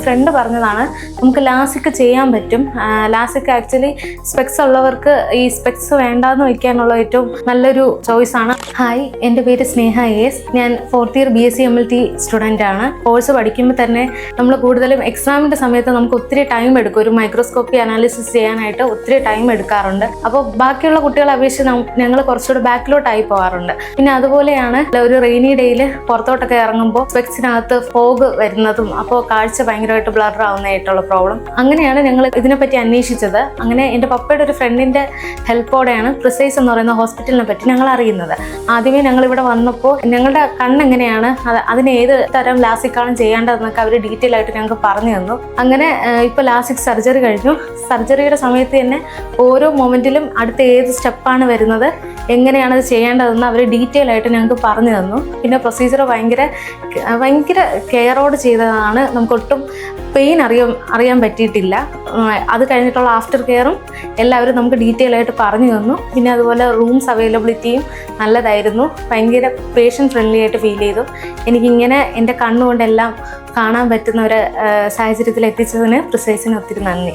Front പറഞ്ഞതാണ് നമുക്ക് LASIK ചെയ്യാൻ പറ്റും. ലാസിക് ആക്ച്വലി സ്പെക്സ് ഉള്ളവർക്ക് ഈ സ്പെക്സ് വേണ്ടാന്ന് വയ്ക്കാനുള്ള ഏറ്റവും നല്ലൊരു ചോയ്സ് ആണ്. ഹായ്, എൻ്റെ പേര് സ്നേഹ AS. ഞാൻ 4th year BSc MLT student ആണ്. കോഴ്സ് പഠിക്കുമ്പോൾ തന്നെ നമ്മൾ കൂടുതലും എക്സാമിൻ്റെ സമയത്ത് നമുക്ക് ഒത്തിരി ടൈം എടുക്കും. ഒരു മൈക്രോസ്കോപ്പി അനാലിസിസ് ചെയ്യാനായിട്ട് ഒത്തിരി ടൈം എടുക്കാറുണ്ട്. അപ്പോൾ ബാക്കിയുള്ള കുട്ടികളെ അപേക്ഷിച്ച് ഞങ്ങൾ കുറച്ചുകൂടെ ബാക്കിലോട്ടായി പോകാറുണ്ട്. പിന്നെ അതുപോലെയാണ് ഒരു റെയിനി ഡേയിൽ പുറത്തോട്ടൊക്കെ ഇറങ്ങുമ്പോൾ സ്പെക്സിനകത്ത് ഫോഗ് വരുന്നതും അപ്പോൾ കാഴ്ച ഭയങ്കരമായിട്ട് ബ്ലർ ആവുന്നതായിട്ടുള്ള പ്രോബ്ലം. അങ്ങനെയാണ് ഞങ്ങൾ ഇതിനെപ്പറ്റി അന്വേഷിച്ചത്. അങ്ങനെ എൻ്റെ പപ്പയുടെ ഒരു ഫ്രണ്ടിൻ്റെ ഹെൽപ്പോടെയാണ് പ്രിസൈസ് എന്ന് പറയുന്ന ഹോസ്പിറ്റലിനെ പറ്റി ഞങ്ങൾ അറിയുന്നത്. ആദ്യമേ ഞങ്ങൾ ഇവിടെ വന്നപ്പോൾ ഞങ്ങളുടെ കണ്ണെങ്ങനെയാണ്, അതിന് ഏത് തരം ലാസിക്കാണ് ചെയ്യേണ്ടതെന്നൊക്കെ അവർ ഡീറ്റെയിൽ ആയിട്ട് ഞങ്ങൾക്ക് പറഞ്ഞു തന്നു. അങ്ങനെ ഇപ്പോൾ ലാസിക് സർജറി കഴിഞ്ഞു. സർജറിയുടെ സമയത്ത് തന്നെ ഓരോ മൊമെൻറ്റിലും അടുത്ത ഏത് സ്റ്റെപ്പാണ് വരുന്നത്, എങ്ങനെയാണ് അത് ചെയ്യേണ്ടതെന്ന് അവർ ഡീറ്റെയിൽ ആയിട്ട് ഞങ്ങൾക്ക് പറഞ്ഞു തന്നു. പിന്നെ പ്രൊസീജിയർ ഭയങ്കര കെയറോട് ചെയ്തതാണ്. നമുക്കൊട്ടും പെയിൻ അറിയാൻ പറ്റിയിട്ടില്ല. അത് കഴിഞ്ഞിട്ടുള്ള ആഫ്റ്റർ കെയറും എല്ലാവരും നമുക്ക് ഡീറ്റെയിൽ ആയിട്ട് പറഞ്ഞു തന്നു. പിന്നെ അതുപോലെ റൂംസ് അവൈലബിലിറ്റിയും നല്ലതായിരുന്നു. ഭയങ്കര പേഷ്യൻ്റ് ഫ്രണ്ട്ലി ആയിട്ട് ഫീൽ ചെയ്തു. എനിക്കിങ്ങനെ എൻ്റെ കണ്ണുകൊണ്ടെല്ലാം കാണാൻ പറ്റുന്ന ഒരു സാഹചര്യത്തിൽ എത്തിച്ചതിന് പ്രിസൈസിന് ഒത്തിരി നന്ദി.